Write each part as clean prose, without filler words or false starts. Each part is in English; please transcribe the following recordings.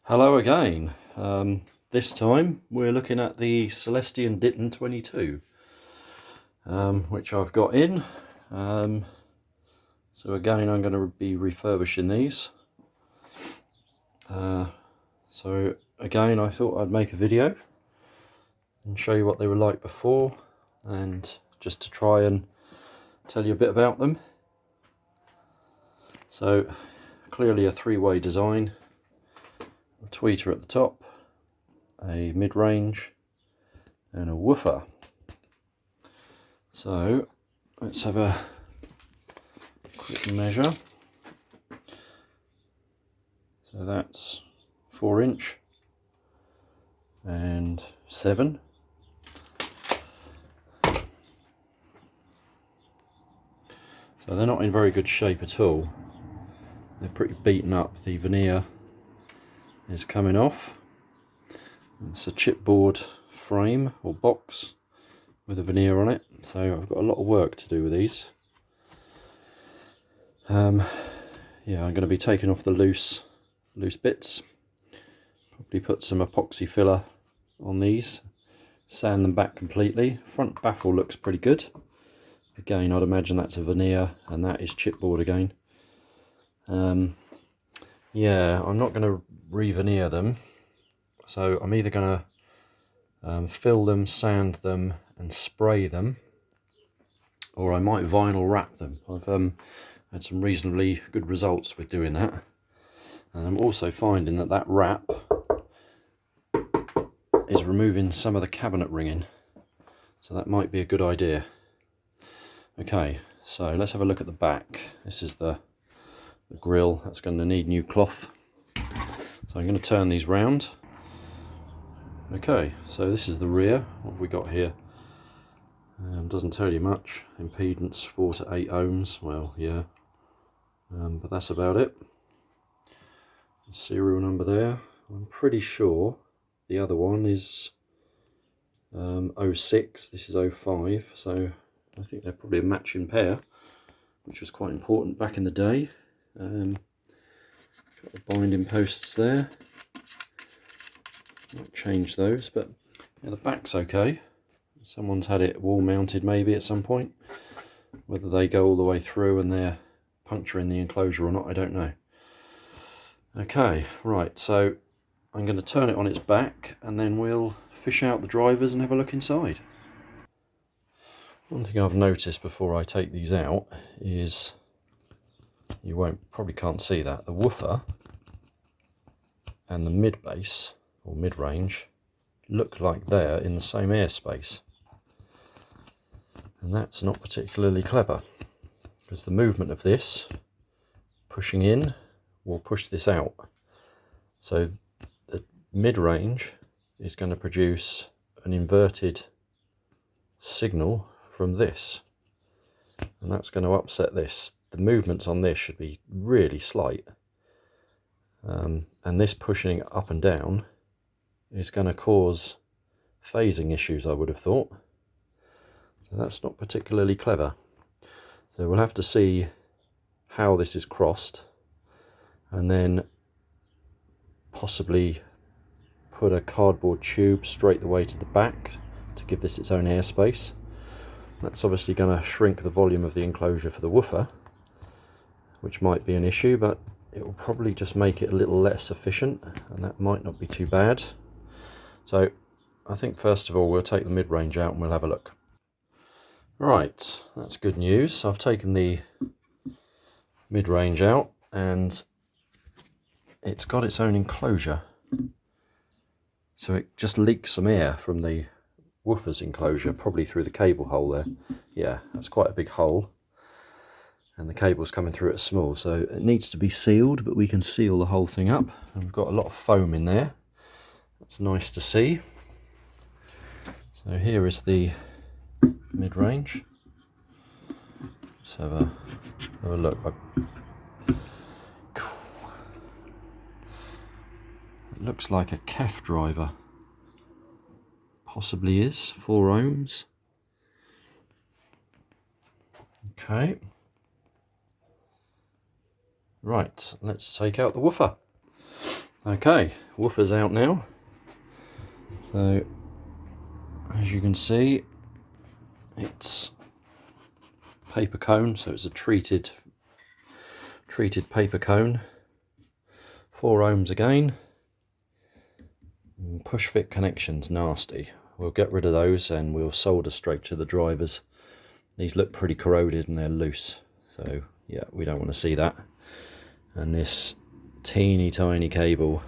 Hello again. This time we're looking at the Celestion Ditton 22, which I've got in. So again, I'm going to be refurbishing these. So again, I thought I'd make a video and show you what they were like before, and just to try and tell you a bit about them. So clearly a three-way design. A tweeter at the top, a mid-range and a woofer. So let's have a quick measure. So that's 4" and 7. So they're not in very good shape at all. They're pretty beaten up. The veneer is coming off. It's a chipboard frame or box with a veneer on it, so I've got a lot of work to do with these. Yeah, I'm going to be taking off the loose bits, probably put some epoxy filler on these, sand them back completely. Front baffle looks pretty good. Again, I'd imagine that's a veneer and that is chipboard again. Yeah, I'm not going to re-veneer them, so I'm either going to fill them, sand them and spray them, or I might vinyl wrap them. I've had some reasonably good results with doing that, and I'm also finding that that wrap is removing some of the cabinet ringing, so that might be a good idea. Okay, so let's have a look at the back. This is the grill. That's going to need new cloth, so I'm going to turn these round. Okay, so this is the rear. What have we got here? Doesn't tell you much. Impedance 4 to 8 ohms. Well, yeah, but that's about it. Serial number there. I'm pretty sure the other one is 06. This is 05. So I think they're probably a matching pair, which was quite important back in the day. Got the binding posts there. Might change those, but yeah, the back's okay. Someone's had it wall mounted maybe at some point. Whether they go all the way through and they're puncturing the enclosure or not, I don't know. Okay, right, so I'm going to turn it on its back and then we'll fish out the drivers and have a look inside. One thing I've noticed before I take these out is, you probably can't see that, the woofer and the mid bass or mid range look like they're in the same airspace, and that's not particularly clever, because the movement of this pushing in will push this out. So the mid range is going to produce an inverted signal from this, and that's going to upset this. The movements on this should be really slight, and this pushing it up and down is going to cause phasing issues, I would have thought. So that's not particularly clever. So we'll have to see how this is crossed, and then possibly put a cardboard tube straight the way to the back to give this its own airspace. That's obviously going to shrink the volume of the enclosure for the woofer, which might be an issue, but it will probably just make it a little less efficient, and that might not be too bad. So I think first of all we'll take the mid-range out and we'll have a look. Right, that's good news. I've taken the mid-range out and it's got its own enclosure. So it just leaks some air from the woofer's enclosure, probably through the cable hole there. Yeah, that's quite a big hole. And the cable's coming through it small, so it needs to be sealed, but we can seal the whole thing up. And we've got a lot of foam in there. That's nice to see. So here is the mid-range. Let's have a look. It looks like a CAF driver. Possibly is. 4 ohms. Okay. Right, let's take out the woofer. Okay, woofer's out now. So as you can see, it's paper cone, so it's a treated paper cone. 4 ohms again. Push fit connections, nasty. We'll get rid of those and we'll solder straight to the drivers. These look pretty corroded and they're loose, so yeah, we don't want to see that. And this teeny tiny cable,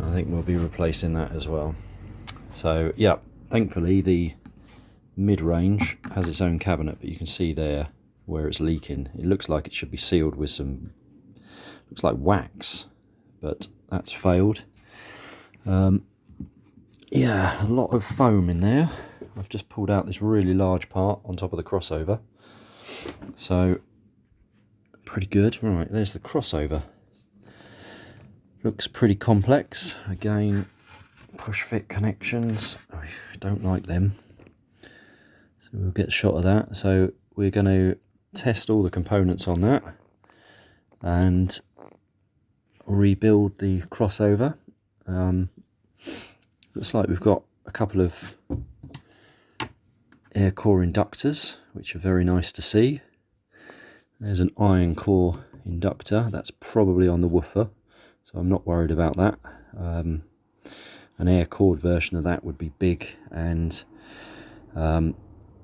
I think we'll be replacing that as well. So yeah, thankfully the mid-range has its own cabinet, but you can see there where it's leaking. It looks like it should be sealed with some, looks like wax, but that's failed. Yeah, a lot of foam in there. I've just pulled out this really large part on top of the crossover, so pretty good. Right, there's the crossover. Looks pretty complex. Again, push fit connections. I don't like them, so we'll get a shot of that. So we're going to test all the components on that and rebuild the crossover. Looks like we've got a couple of air core inductors, which are very nice to see. There's an iron core inductor, that's probably on the woofer, so I'm not worried about that. An air cored version of that would be big, and on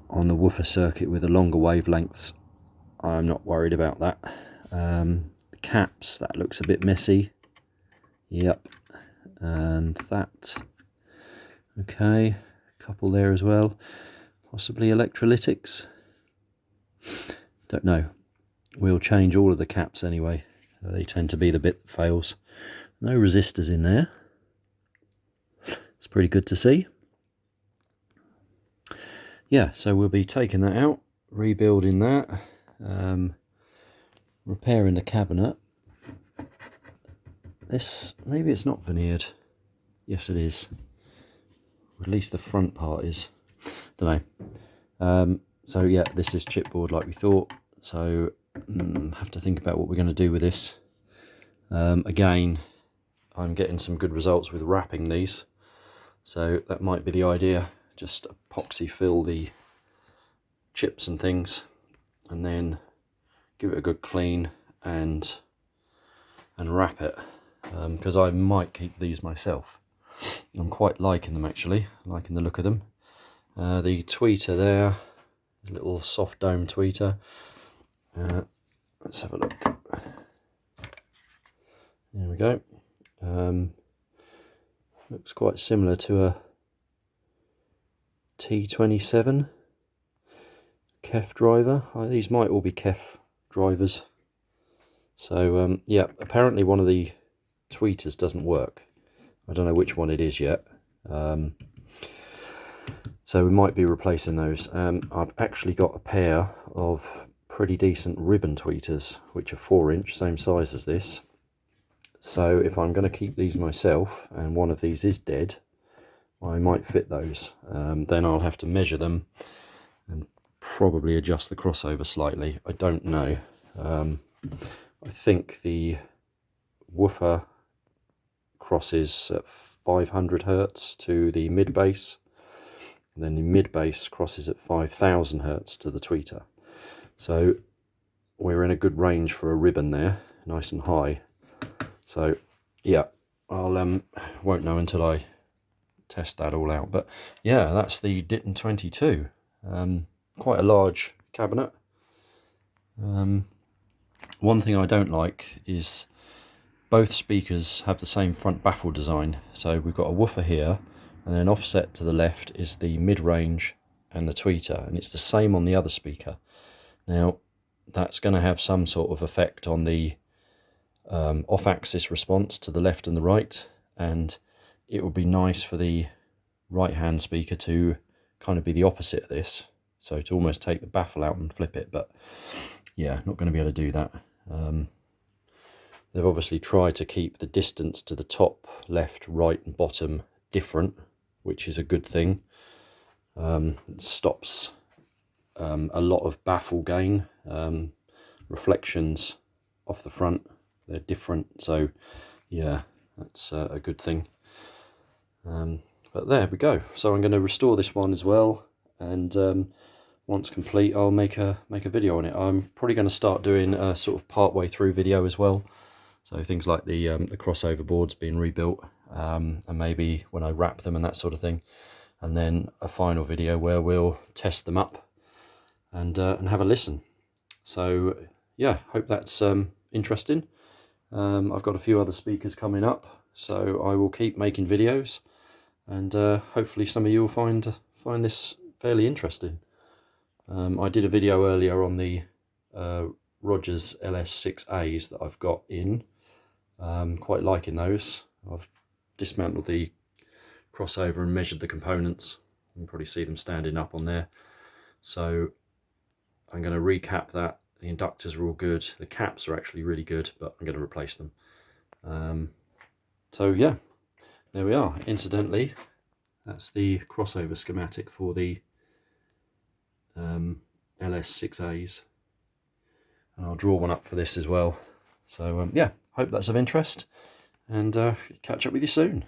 the woofer circuit with the longer wavelengths, I'm not worried about that. The caps, that looks a bit messy. Yep, and that, okay, a couple there as well. Possibly electrolytics, don't know. We'll change all of the caps anyway. They tend to be the bit that fails. No resistors in there. It's pretty good to see. Yeah, so we'll be taking that out, rebuilding that, repairing the cabinet. This, maybe it's not veneered. Yes, it is. At least the front part is. Don't know. So yeah, this is chipboard like we thought. So have to think about what we're going to do with this. Again, I'm getting some good results with wrapping these, so that might be the idea. Just epoxy fill the chips and things, and then give it a good clean and wrap it. Because I might keep these myself. I'm quite liking them actually, liking the look of them. The tweeter there, a little soft dome tweeter. Let's have a look. There we go. Looks quite similar to a T27 KEF driver. These might all be KEF drivers. So yeah, apparently one of the tweeters doesn't work. I don't know which one it is yet. So we might be replacing those. I've actually got a pair of pretty decent ribbon tweeters, which are 4-inch, same size as this. So if I'm going to keep these myself and one of these is dead, I might fit those. Then I'll have to measure them and probably adjust the crossover slightly. I don't know. I think the woofer crosses at 500 Hertz to the mid bass, and then the mid bass crosses at 5000 Hertz to the tweeter. So we're in a good range for a ribbon there, nice and high. So yeah, I'll won't know until I test that all out. But yeah, that's the Ditton 22. Quite a large cabinet. One thing I don't like is both speakers have the same front baffle design. So we've got a woofer here, and then offset to the left is the mid-range and the tweeter, and it's the same on the other speaker. Now that's going to have some sort of effect on the off-axis response to the left and the right, and it would be nice for the right-hand speaker to kind of be the opposite of this, so to almost take the baffle out and flip it. But yeah, not going to be able to do that. They've obviously tried to keep the distance to the top, left, right and bottom different, which is a good thing. It stops a lot of baffle gain, reflections off the front, they're different. So yeah, that's a good thing. But there we go. So I'm going to restore this one as well, and once complete, I'll make a video on it. I'm probably going to start doing a sort of part-way through video as well. So things like the crossover boards being rebuilt, and maybe when I wrap them and that sort of thing, and then a final video where we'll test them up and have a listen. So yeah, hope that's interesting. I've got a few other speakers coming up, so I will keep making videos, and hopefully some of you will find this fairly interesting. I did a video earlier on the Rogers LS6As that I've got in. Quite liking those. I've dismantled the crossover and measured the components. You can probably see them standing up on there. So I'm going to recap that. The inductors are all good. The caps are actually really good, but I'm going to replace them. So yeah, there we are. Incidentally, that's the crossover schematic for the LS6As. And I'll draw one up for this as well. So yeah, hope that's of interest, and catch up with you soon.